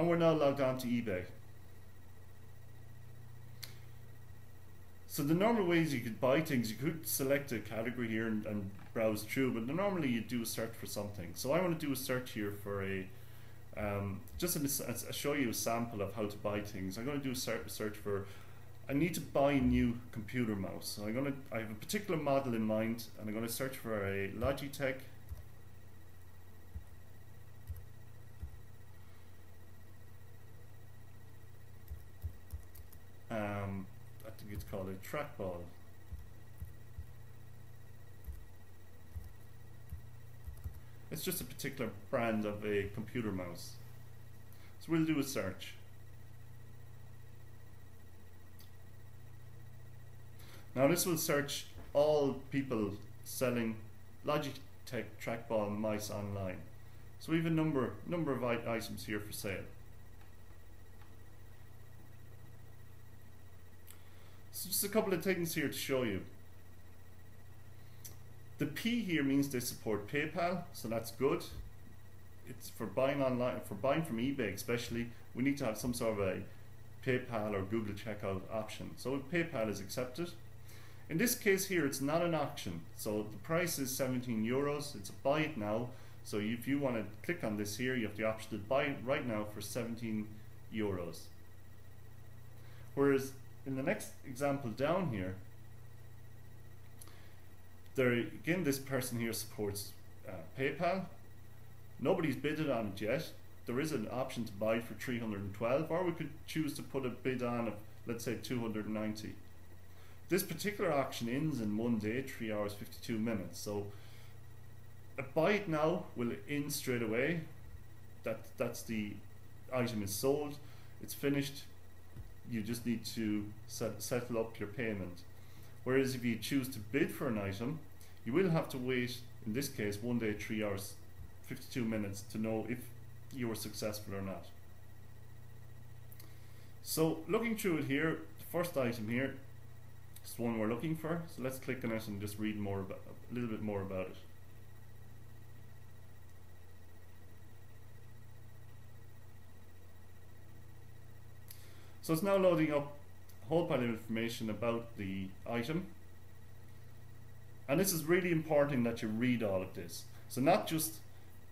And we're now logged on to eBay. So the normal ways you could buy things, you could select a category here and browse through, but normally you do a search for something. So I want to do a search here for a, just to show you a sample of how to buy things. I'm going to do a search for, I need to buy a new computer mouse. So I have a particular model in mind, and I'm going to search for a Logitech. I think it's called a trackball. It's just a particular brand of a computer mouse. So we'll do a search. Now this will search all people selling Logitech trackball mice online. So we have a number of items here for sale. So just a couple of things here to show you. The P here means they support PayPal, so that's good. It's for buying online, for buying from eBay especially, we need to have some sort of a PayPal or Google checkout option. So PayPal is accepted. In this case here, it's not an auction. So the price is 17 euros. It's a buy it now. So if you want to click on this here, you have the option to buy it right now for 17 euros. Whereas in the next example down here, again, this person here supports PayPal. Nobody's bidded on it yet. There is an option to buy for 312, or we could choose to put a bid on of, let's say, 290. This particular auction ends in 1 day, 3 hours 52 minutes. So a buy it now will end straight away. That's the item is sold. It's finished. You just need to settle up your payment. Whereas if you choose to bid for an item, you will have to wait, in this case, 1 day, 3 hours 52 minutes to know if you were successful or not. So looking through it here, the first item here is the one we're looking for. So let's click on it and just read more about, a little bit more about it. So it's now loading up a whole pile of information about the item. And this is really important that you read all of this. So not just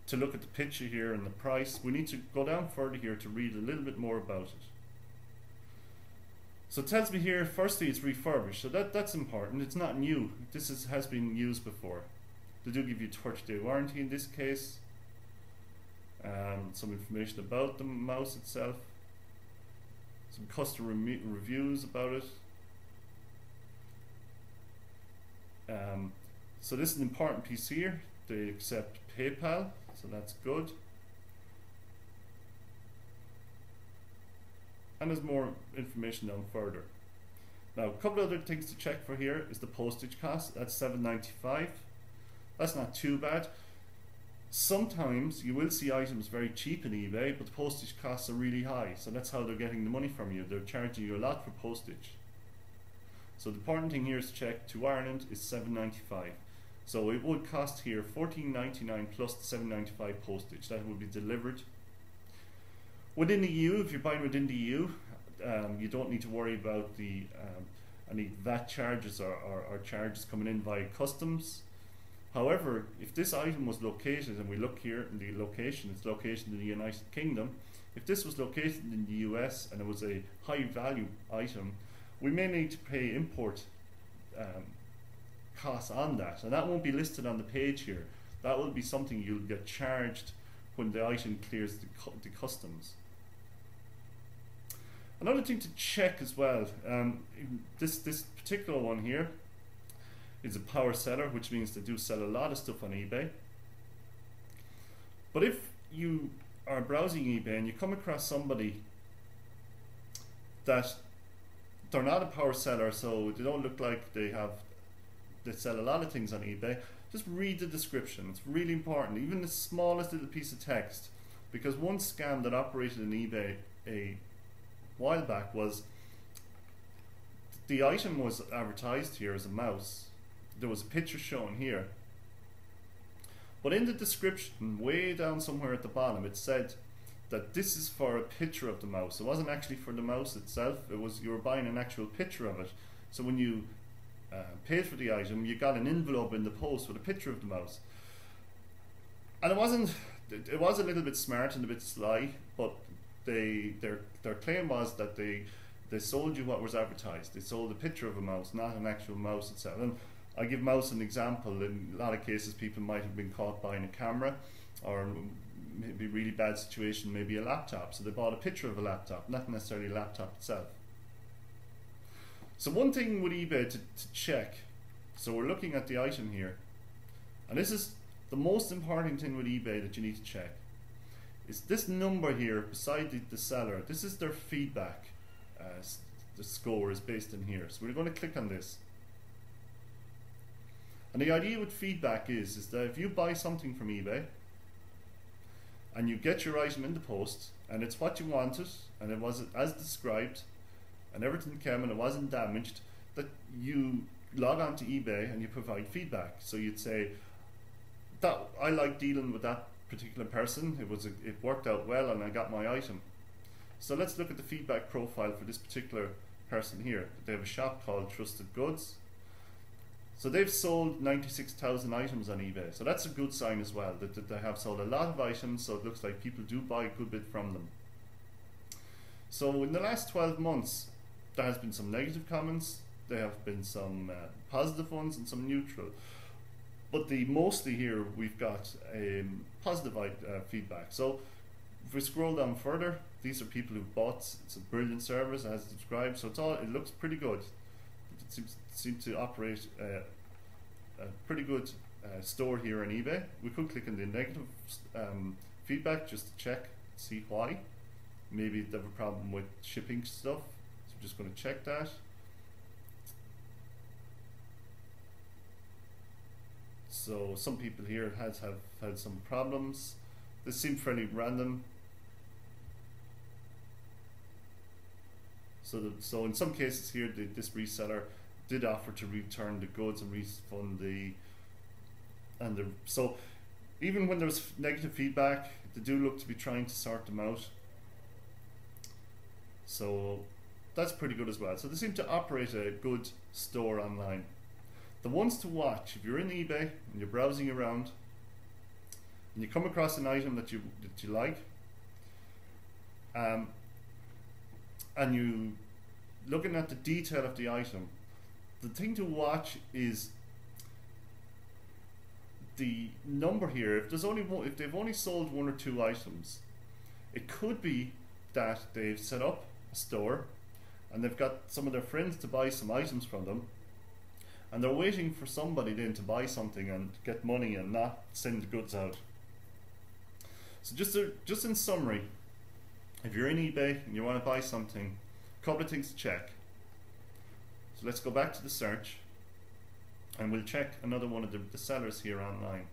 to look at the picture here and the price, we need to go down further here to read a little bit more about it. So it tells me here, firstly, it's refurbished. So that's important. It's not new. This has been used before. They do give you a 30-day warranty in this case. Some information about the mouse itself. Some customer reviews about it. So this is an important piece here. They accept PayPal, so that's good. And there's more information down further. Now, a couple other things to check for here is the postage cost. That's $7.95. That's not too bad. Sometimes you will see items very cheap in eBay, but the postage costs are really high. So that's how they're getting the money from you. They're charging you a lot for postage. So the important thing here is to check to Ireland is $7.95. So it would cost here $14.99 plus the $7.95 postage. That would be delivered. Within the EU, if you're buying within the EU, you don't need to worry about the any VAT charges or charges coming in via customs. However, if this item was located, and we look here in the location, it's located in the United Kingdom. If this was located in the US and it was a high value item, we may need to pay import costs on that, and that won't be listed on the page here. That will be something you'll get charged when the item clears the customs. Another thing to check as well, this particular one here is a power seller, which means they do sell a lot of stuff on eBay. But if you are browsing eBay and you come across somebody that they're not a power seller, so they don't look like they sell a lot of things on eBay, just read the description. It's really important, even the smallest little piece of text, because one scam that operated in eBay a while back was the item was advertised here as a mouse. There was a picture shown here, but in the description way down somewhere at the bottom it said that this is for a picture of the mouse. It wasn't actually for the mouse itself, it was, you were buying an actual picture of it. So when you paid for the item, you got an envelope in the post with a picture of the mouse. And it was a little bit smart and a bit sly, but their claim was that they sold you what was advertised. They sold a picture of a mouse, not an actual mouse itself. And I give mouse an example. In a lot of cases, people might have been caught buying a camera, or maybe a really bad situation, maybe a laptop. So they bought a picture of a laptop, not necessarily a laptop itself. So one thing with eBay to check, so we're looking at the item here, and this is the most important thing with eBay that you need to check, is this number here beside the seller. This is their feedback. The score is based in here. So we're going to click on this. And the idea with feedback is that if you buy something from eBay and you get your item in the post and it's what you wanted and it was as described and everything came and it wasn't damaged, that you log on to eBay and you provide feedback. So you'd say, that I like dealing with that particular person, it worked out well and I got my item. So let's look at the feedback profile for this particular person here. They have a shop called Trusted Goods. So they've sold 96,000 items on eBay. So that's a good sign as well, that they have sold a lot of items, so it looks like people do buy a good bit from them. So in the last 12 months, there has been some negative comments, there have been some positive ones and some neutral. But mostly here we've got positive feedback. So if we scroll down further, these are people who've bought. It's a brilliant service as described. So it looks pretty good. It seems to operate a pretty good store here on eBay. We could click on the negative feedback just to check, see why. Maybe they have a problem with shipping stuff. So we're just going to check that. So some people here have had some problems. They seem fairly random. So in some cases here, this reseller did offer to return the goods and refund so even when there's negative feedback, they do look to be trying to sort them out. So that's pretty good as well. So they seem to operate a good store online. The ones to watch, if you're in eBay and you're browsing around and you come across an item that you like, and you looking at the detail of the item, the thing to watch is the number here. If they've only sold 1 or 2 items, it could be that they've set up a store and they've got some of their friends to buy some items from them, and they're waiting for somebody then to buy something and get money and not send the goods out. So just in summary, if you're in eBay and you want to buy something, a couple of things to check. So let's go back to the search and we'll check another one of the sellers here online.